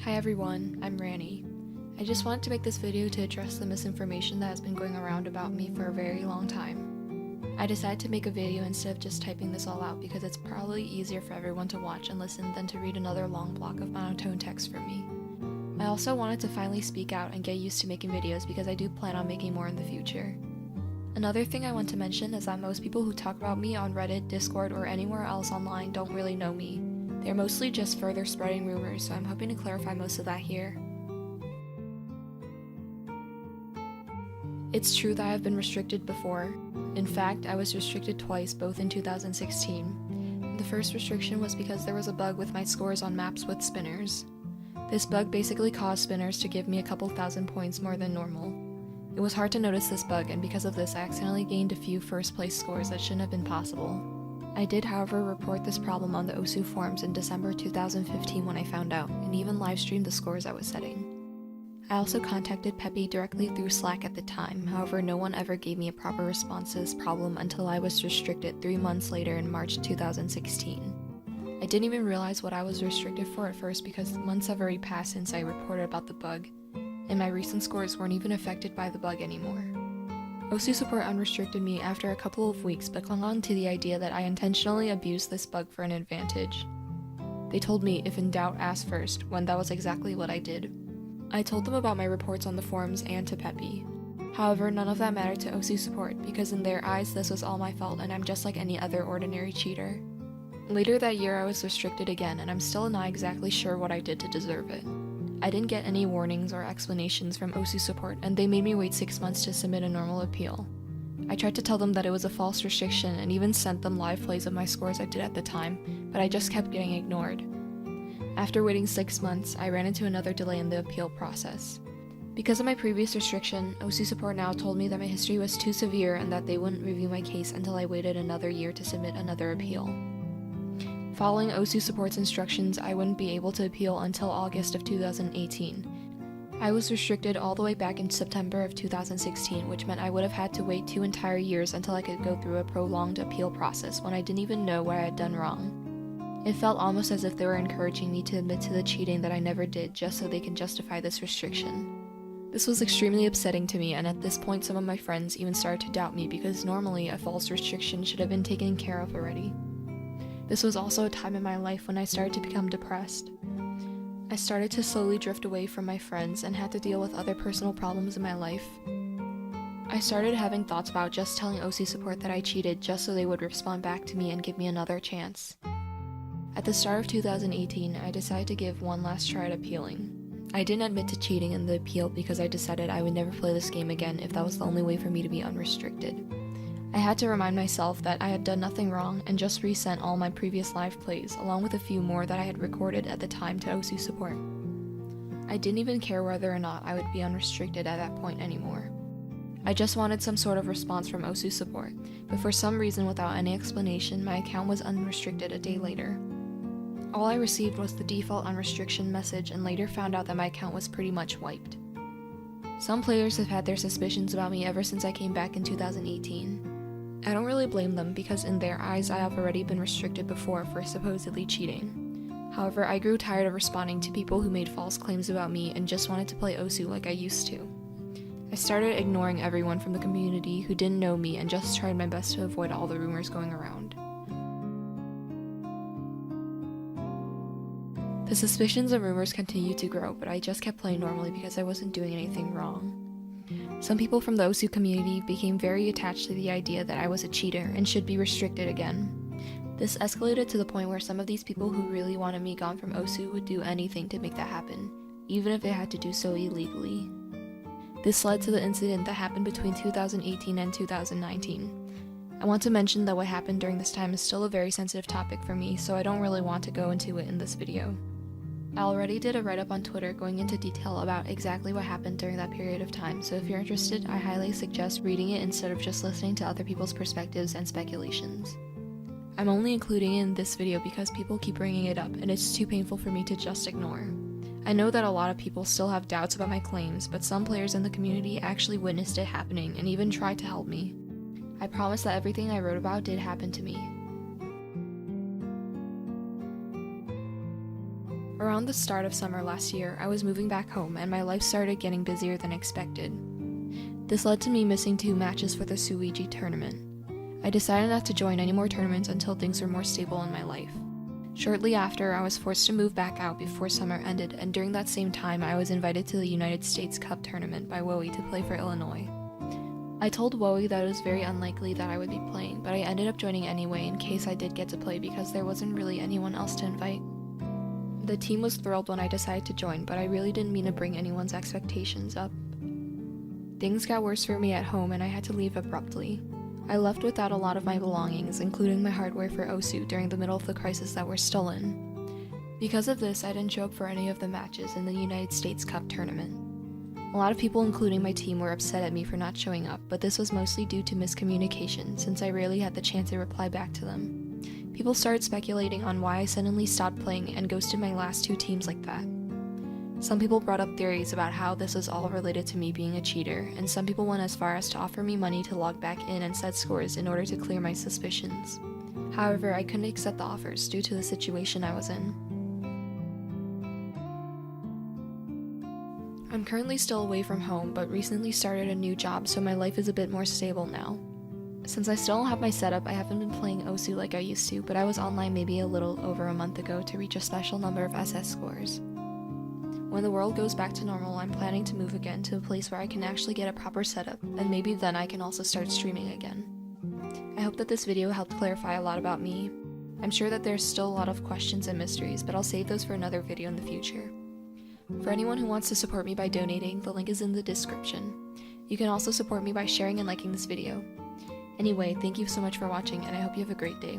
Hi everyone, I'm Rani. I just wanted to make this video to address the misinformation that has been going around about me for a very long time. I decided to make a video instead of just typing this all out because it's probably easier for everyone to watch and listen than to read another long block of monotone text from me. I also wanted to finally speak out and get used to making videos because I do plan on making more in the future. Another thing I want to mention is that most people who talk about me on Reddit, Discord, or anywhere else online don't really know me. They're mostly just further spreading rumors, so I'm hoping to clarify most of that here. It's true that I've been restricted before. In fact, I was restricted twice, both in 2016. The first restriction was because there was a bug with my scores on maps with spinners. This bug basically caused spinners to give me a couple thousand points more than normal. It was hard to notice this bug, and because of this I accidentally gained a few first place scores that shouldn't have been possible. I did, however, report this problem on the OSU forums in December 2015 when I found out, and even live-streamed the scores I was setting. I also contacted Peppy directly through Slack at the time, however no one ever gave me a proper response to this problem until I was restricted 3 months later in March 2016. I didn't even realize what I was restricted for at first because months have already passed since I reported about the bug, and my recent scores weren't even affected by the bug anymore. OSU support unrestricted me after a couple of weeks but clung on to the idea that I intentionally abused this bug for an advantage. They told me, if in doubt, ask first, when that was exactly what I did. I told them about my reports on the forums and to Peppy. However, none of that mattered to OSU support because in their eyes this was all my fault and I'm just like any other ordinary cheater. Later that year I was restricted again and I'm still not exactly sure what I did to deserve it. I didn't get any warnings or explanations from OSU support, and they made me wait 6 months to submit a normal appeal. I tried to tell them that it was a false restriction and even sent them live plays of my scores I did at the time, but I just kept getting ignored. After waiting 6 months, I ran into another delay in the appeal process. Because of my previous restriction, OSU support now told me that my history was too severe and that they wouldn't review my case until I waited another year to submit another appeal. Following OSU support's instructions, I wouldn't be able to appeal until August of 2018. I was restricted all the way back in September of 2016, which meant I would have had to wait 2 entire years until I could go through a prolonged appeal process when I didn't even know what I had done wrong. It felt almost as if they were encouraging me to admit to the cheating that I never did just so they can justify this restriction. This was extremely upsetting to me, and at this point some of my friends even started to doubt me because normally a false restriction should have been taken care of already. This was also a time in my life when I started to become depressed. I started to slowly drift away from my friends and had to deal with other personal problems in my life. I started having thoughts about just telling OSU support that I cheated just so they would respond back to me and give me another chance. At the start of 2018, I decided to give one last try at appealing. I didn't admit to cheating in the appeal because I decided I would never play this game again if that was the only way for me to be unrestricted. I had to remind myself that I had done nothing wrong and just resent all my previous live plays, along with a few more that I had recorded at the time to OSU support. I didn't even care whether or not I would be unrestricted at that point anymore. I just wanted some sort of response from OSU support, but for some reason without any explanation, my account was unrestricted a day later. All I received was the default unrestriction message and later found out that my account was pretty much wiped. Some players have had their suspicions about me ever since I came back in 2018. I don't really blame them because in their eyes I have already been restricted before for supposedly cheating. However, I grew tired of responding to people who made false claims about me and just wanted to play OSU like I used to. I started ignoring everyone from the community who didn't know me and just tried my best to avoid all the rumors going around. The suspicions and rumors continued to grow, but I just kept playing normally because I wasn't doing anything wrong. Some people from the OSU community became very attached to the idea that I was a cheater and should be restricted again. This escalated to the point where some of these people who really wanted me gone from OSU would do anything to make that happen, even if they had to do so illegally. This led to the incident that happened between 2018 and 2019. I want to mention that what happened during this time is still a very sensitive topic for me, so I don't really want to go into it in this video. I already did a write-up on Twitter going into detail about exactly what happened during that period of time, so if you're interested, I highly suggest reading it instead of just listening to other people's perspectives and speculations. I'm only including it in this video because people keep bringing it up, and it's too painful for me to just ignore. I know that a lot of people still have doubts about my claims, but some players in the community actually witnessed it happening and even tried to help me. I promise that everything I wrote about did happen to me. Around the start of summer last year, I was moving back home and my life started getting busier than expected. This led to me missing 2 matches for the Suiji tournament. I decided not to join any more tournaments until things were more stable in my life. Shortly after, I was forced to move back out before summer ended, and during that same time, I was invited to the United States Cup tournament by Wowie to play for Illinois. I told Wowie that it was very unlikely that I would be playing, but I ended up joining anyway in case I did get to play because there wasn't really anyone else to invite. The team was thrilled when I decided to join, but I really didn't mean to bring anyone's expectations up. Things got worse for me at home and I had to leave abruptly. I left without a lot of my belongings, including my hardware for OSU during the middle of the crisis that we're still in. Because of this, I didn't show up for any of the matches in the United States Cup tournament. A lot of people, including my team, were upset at me for not showing up, but this was mostly due to miscommunication since I rarely had the chance to reply back to them. People started speculating on why I suddenly stopped playing and ghosted my last 2 teams like that. Some people brought up theories about how this was all related to me being a cheater, and some people went as far as to offer me money to log back in and set scores in order to clear my suspicions. However, I couldn't accept the offers due to the situation I was in. I'm currently still away from home, but recently started a new job, so my life is a bit more stable now. Since I still don't have my setup, I haven't been playing OSU like I used to, but I was online maybe a little over a month ago to reach a special number of SS scores. When the world goes back to normal, I'm planning to move again to a place where I can actually get a proper setup, and maybe then I can also start streaming again. I hope that this video helped clarify a lot about me. I'm sure that there's still a lot of questions and mysteries, but I'll save those for another video in the future. For anyone who wants to support me by donating, the link is in the description. You can also support me by sharing and liking this video. Anyway, thank you so much for watching, and I hope you have a great day.